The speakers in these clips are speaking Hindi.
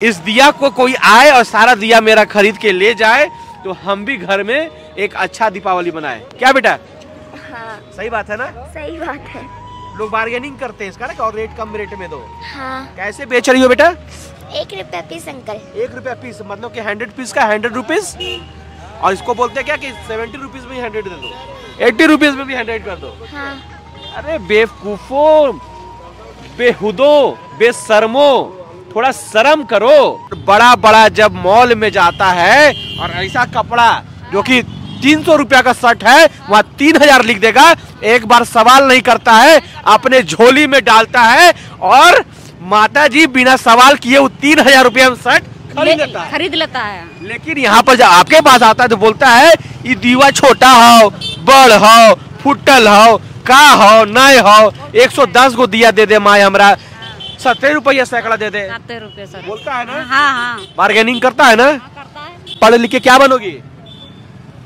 इस दिया को कोई आए और सारा दिया मेरा खरीद के ले जाए तो हम भी घर में एक अच्छा दीपावली बनाए। क्या बेटा? हाँ। सही बात है ना? सही बात है। लोग बार्गेनिंग करते हैं इसका ना, और रेट कम रेट में दो। हाँ। कैसे बेच रही हो बेटा? 1 रुपया पीस अंकल। 1 रुपया पीस मतलब कि 100 पीस का 100 रुपीज। और इसको बोलते हैं क्या कि 70 रुपीज में 100 दे दो, 80 रुपीज में भी 100 कर दो। हाँ। अरे बेवकूफो, बेहुदो, बेशर्मो, थोड़ा शर्म करो। बड़ा बड़ा जब मॉल में जाता है और ऐसा कपड़ा जो कि 300 रुपया का शर्ट है वहाँ 3000 लिख देगा, एक बार सवाल नहीं करता है, अपने झोली में डालता है और माता जी बिना सवाल किए वो 3000 रुपया में शर्ट खरीद लेता है। लेकिन यहाँ पर जब आपके पास आता है तो बोलता है ये दीवा छोटा हो, बड़ हो, फुटल हो, का हो, नए हो, 110 को दिया दे दे माए हमरा, 70 रुपया सैकड़ा दे दे। 70 रुपये सर बोलता है ना? हाँ हाँ। बार्गेनिंग करता है ना? करता है। पढ़ लिख के क्या बनोगी?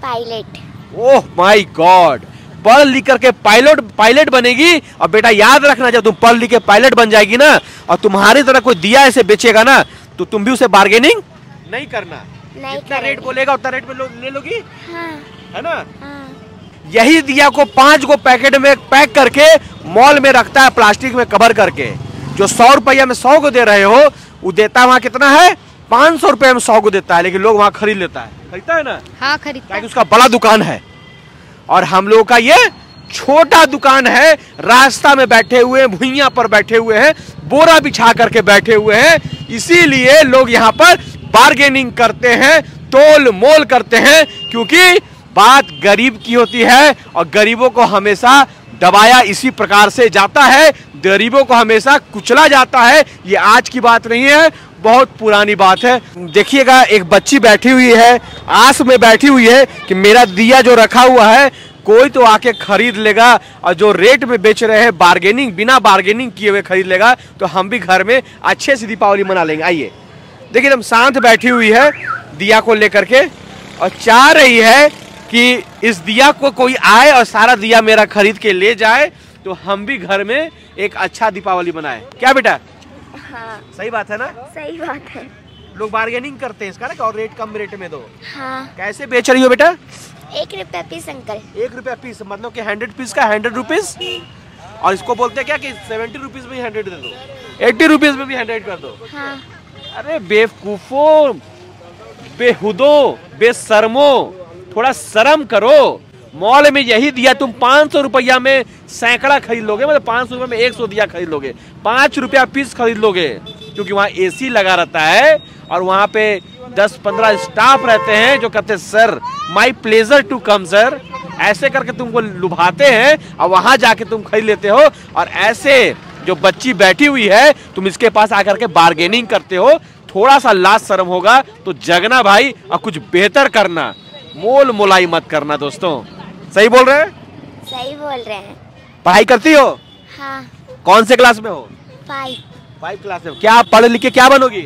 पायलट। ओह माय गॉड, पढ़ लिख करके पायलट बनेगी। और बेटा याद रखना, जब तुम पढ़ लिख के पायलट बन जाएगी ना और तुम्हारी तरह कोई दिया ऐसे बेचेगा ना तो तुम भी उसे बार्गेनिंग नहीं करना, जितना रेट बोलेगा उतना रेट में ले लोगी। हाँ। है ना? हाँ। यही दिया को 5 को पैकेट में पैक करके मॉल में रखता है, प्लास्टिक में कवर करके। जो 100 रुपया में 100 को दे रहे हो वो देता वहाँ कितना है? 500 रुपया में 100 को देता है, लेकिन लोग वहाँ खरीदता है ना? हाँ खरीदता है। उसका बड़ा दुकान है और हम लोगों का ये छोटा दुकान है। रास्ता में बैठे हुए, भुइयां पर बैठे हुए हैं, बोरा बिछा करके बैठे हुए हैं, इसीलिए लोग यहाँ पर बार्गेनिंग करते हैं, तोल मोल करते हैं, क्योंकि बात गरीब की होती है और गरीबों को हमेशा दबाया इसी प्रकार से जाता है, गरीबों को हमेशा कुचला जाता है। ये आज की बात नहीं है, बहुत पुरानी बात है। देखिएगा एक बच्ची बैठी हुई है, आस में बैठी हुई है कि मेरा दिया जो रखा हुआ है कोई तो आके खरीद लेगा, और जो रेट में बेच रहे हैं बार्गेनिंग, बिना बार्गेनिंग किए हुए खरीद लेगा, तो हम भी घर में अच्छे से दीपावली मना लेंगे। आइए देखिए, एकदम शांत बैठी हुई है दिया को लेकर के और चाह रही है कि इस दिया को कोई आए और सारा दिया मेरा खरीद के ले जाए तो हम भी घर में एक अच्छा दीपावली मनाए। क्या बेटा? हाँ। सही बात है ना? सही बात है। लोग बार्गेनिंग करते हैं इसका ना, और रेट कम रेट में दो। हाँ। कैसे बेच रही हो बेटा? 1 रुपया पीस अंकल। 1 रुपया पीस मतलब कि 100 पीस का 100 रुपीज। और इसको बोलते हैं क्या कि 70 रुपीज में 100 दे दो, 80 रुपीज में भी 100 कर दो। हाँ। अरे बेवकूफो, बेहुदो, बेशर्मो, थोड़ा शर्म करो। मॉल में यही दिया तुम 500 रुपया में सैकड़ा खरीद लोगे, मतलब 500 रुपये में 100 दिया खरीद लोगे, 5 रुपया पीस खरीद लोगे, क्योंकि वहाँ एसी लगा रहता है और वहाँ पे 10-15 स्टाफ रहते हैं जो कहते हैं sir my pleasure to come sir, ऐसे करके तुमको लुभाते हैं और वहाँ जाके तुम खरीद लेते हो। और ऐसे जो बच्ची बैठी हुई है तुम इसके पास आकर के बार्गेनिंग करते हो। थोड़ा सा लाज शर्म होगा तो जगना भाई और कुछ बेहतर करना, मोल मोलाई मत करना। दोस्तों सही बोल रहे हैं? सही बोल रहे हैं। पढ़ाई करती हो? हाँ। कौन से क्लास में हो? 5 क्लास में। क्या पढ़ लिख के क्या बनोगी?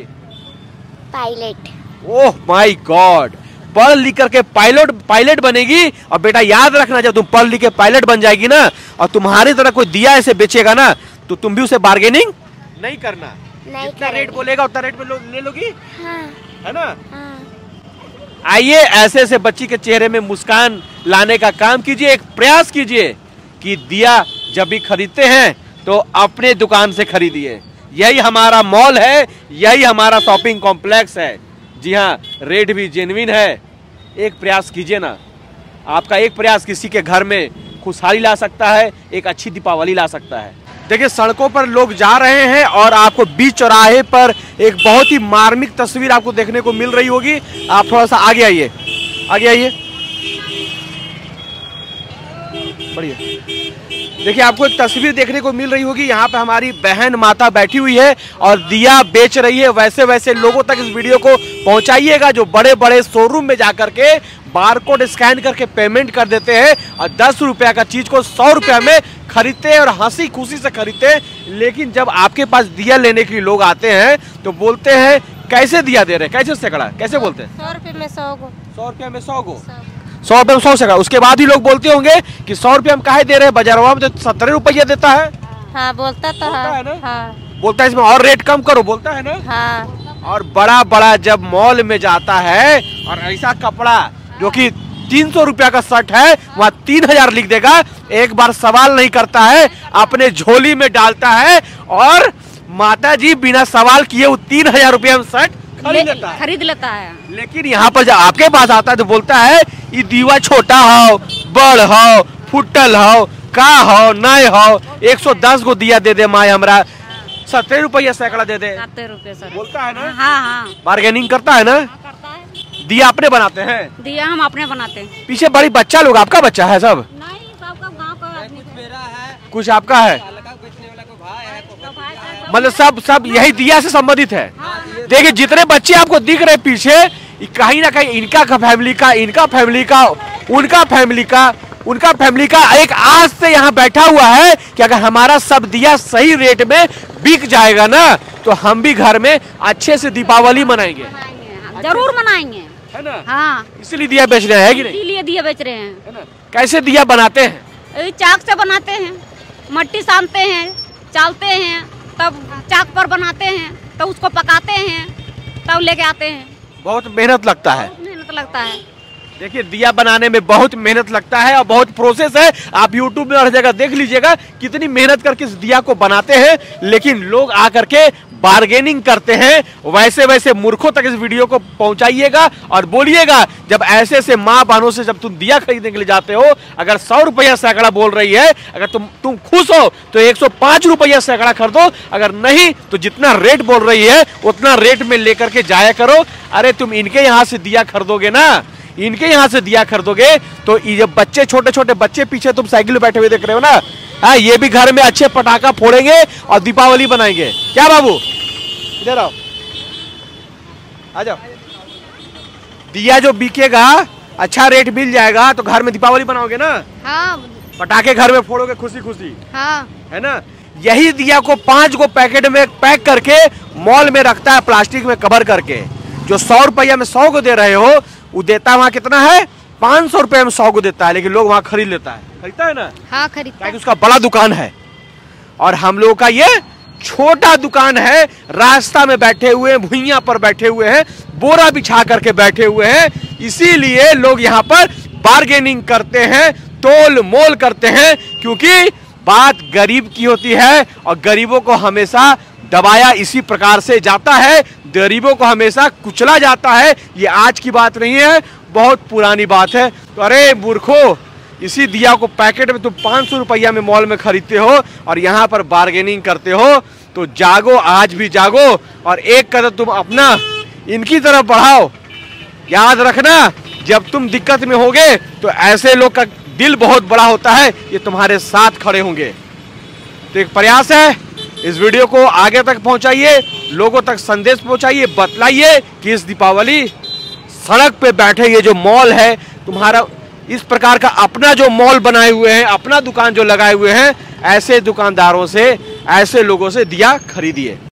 पायलट। ओह माय गॉड, पढ़ लिख करके पायलट बनेगी। और बेटा याद रखना, जब तुम पढ़ लिख के पायलट बन जाएगी ना और तुम्हारी तरह कोई दिया ऐसे बेचेगा ना तो तुम भी उसे बार्गेनिंग नहीं करना, जितना रेट बोलेगा उतना रेट में ले लोगी। हाँ। है ना? हाँ। आइए ऐसे ऐसे बच्ची के चेहरे में मुस्कान लाने का काम कीजिए, एक प्रयास कीजिए कि दिया जब भी खरीदते हैं तो अपने दुकान से खरीदिए। यही हमारा मॉल है, यही हमारा शॉपिंग कॉम्प्लेक्स है। जी हाँ, रेट भी जेन्युइन है। एक प्रयास कीजिए ना, आपका एक प्रयास किसी के घर में खुशहाली ला सकता है, एक अच्छी दीपावली ला सकता है। देखिए सड़कों पर लोग जा रहे हैं और आपको बीच चौराहे पर एक बहुत ही मार्मिक तस्वीर आपको देखने को मिल रही होगी। आप थोड़ा सा आगे आइए, आगे आइए, बढ़िया। देखिए आपको एक तस्वीर देखने को मिल रही होगी, यहाँ पे हमारी बहन माता बैठी हुई है और दिया बेच रही है। वैसे वैसे लोगों तक इस वीडियो को पहुंचाइएगा जो बड़े बड़े शोरूम में जाकर के बारकोड स्कैन करके पेमेंट कर देते हैं और 10 रुपया का चीज को 100 रुपया में खरीदते हैं और हंसी खुशी से खरीदते हैं। लेकिन जब आपके पास दिया लेने के लिए लोग आते हैं तो बोलते हैं कैसे दिया दे रहे हैं, कैसे सैकड़ा, कैसे बोलते हैं? 100 रुपये में 100 को। 100 रुपया में 100 को, 100 रुपये में 100 सैकड़ा। उसके बाद ही लोग बोलते होंगे कि 100 रुपया हम काहे दे रहे हैं, बाजारवा में तो 70 रुपया देता है। हाँ बोलता तो है ना? हाँ। बोलता है इसमें और रेट कम करो, बोलता है ना? हाँ। और बड़ा बड़ा जब मॉल में जाता है और ऐसा कपड़ा जो कि 300 रुपया का शर्ट है वहाँ 3000 लिख देगा, एक बार सवाल नहीं करता है, अपने झोली में डालता है और माता जी बिना सवाल किए वो 3000 रुपया में शर्ट खरीद लेता है। लेकिन यहाँ पर जब आपके पास आता है तो बोलता है ये दीवा छोटा हो, बड़ हो, फुटल हो, का हो, नए हो, 110 को दिया दे दे माए हमरा, 70 रुपया सैकड़ा दे दे, 70 रुपये सर बोलता है ना। हाँ। बार्गेनिंग करता है ना। करता है। दिया अपने बनाते हैं? दिया हम अपने बनाते हैं। पीछे बड़ी बच्चा लोग, आपका बच्चा है सब? नहीं, सबका गांव का आदमी मेरा है, कुछ आपका है, मतलब सब यही दिया से संबंधित है। देखिए जितने बच्चे आपको दिख रहे पीछे, कहीं ना कहीं इनका फैमिली का, इनका फैमिली का, उनका फैमिली का, उनका फैमिली का एक आस से यहाँ बैठा हुआ है कि अगर हमारा सब दिया सही रेट में बिक जाएगा ना तो हम भी घर में अच्छे से दीपावली मनाएंगे। जरूर मनाएंगे, है ना। हाँ, इसलिए दिया बेच रहे हैं कि नहीं? इसीलिए दिया बेच रहे हैं। है ना। कैसे दिया बनाते हैं? चाक से बनाते हैं, मट्टी सानते हैं, चालते हैं, तब चाक पर बनाते हैं, तब उसको पकाते हैं, तब लेके आते हैं। बहुत मेहनत लगता है। मेहनत लगता है। देखिए दिया बनाने में बहुत मेहनत लगता है और बहुत प्रोसेस है। आप YouTube में हर जगह देख लीजिएगा कितनी मेहनत करके इस दिया को बनाते हैं, लेकिन लोग आकर के बार्गेनिंग करते हैं। वैसे मूर्खों तक इस वीडियो को पहुंचाइएगा और बोलिएगा जब ऐसे माँ बहनों से जब तुम दिया खरीदने के लिए जाते हो, अगर 100 रुपया सैकड़ा बोल रही है, अगर तुम खुश हो तो 105 रुपया सैकड़ा खरीदो, अगर नहीं तो जितना रेट बोल रही है उतना रेट में लेकर के जाया करो। अरे तुम इनके यहाँ से दिया खरीदोगे ना, इनके यहाँ से दिया खरीदोगे तो ये बच्चे, छोटे छोटे बच्चे पीछे तुम साइकिल में बैठे हुए देख रहे हो ना, हाँ, ये भी घर में अच्छे पटाखा फोड़ेंगे और दीपावली बनाएंगे। क्या बाबू, इधर आओ, आ जाओ। दिया जो बिकेगा, अच्छा रेट मिल जाएगा तो घर में दीपावली बनाओगे ना। हाँ, पटाखे घर में फोड़ोगे खुशी खुशी। हाँ, है ना। यही दिया को 5 को पैकेट में पैक करके मॉल में रखता है, प्लास्टिक में कवर करके। जो 100 रुपया में 100 को दे रहे हो, वो देता वहाँ कितना है, 500 रुपए में 100 को देता है, लेकिन लोग वहाँ खरीद लेता है। खरीदता है ना। हाँ, खरीदता है। उसका बड़ा दुकान है और हम लोगों का ये छोटा दुकान है। रास्ता में बैठे हुए हैं, भुइयां पर बैठे हुए हैं, बोरा बिछा करके बैठे हुए हैं, इसीलिए लोग यहाँ पर बार्गेनिंग करते हैं, तोल मोल करते हैं, क्योंकि बात गरीब की होती है और गरीबों को हमेशा दबाया इसी प्रकार से जाता है, गरीबों को हमेशा कुचला जाता है। ये आज की बात नहीं है, बहुत पुरानी बात है। तो अरे मूर्खो, इसी दिया को पैकेट में तुम 500 रुपया में मॉल में खरीदते हो और यहाँ पर बार्गेनिंग करते हो, तो जागो, आज भी जागो और एक कदम तुम अपना इनकी तरफ बढ़ाओ। याद रखना, जब तुम दिक्कत में होगे तो ऐसे लोग का दिल बहुत बड़ा होता है, ये तुम्हारे साथ खड़े होंगे। तो एक प्रयास है, इस वीडियो को आगे तक पहुंचाइए, लोगों तक संदेश पहुंचाइए, बतलाइए कि इस दीपावली सड़क पे बैठे ये जो मॉल है तुम्हारा, इस प्रकार का अपना जो मॉल बनाए हुए हैं, अपना दुकान जो लगाए हुए हैं, ऐसे दुकानदारों से, ऐसे लोगों से दिया खरीदिए।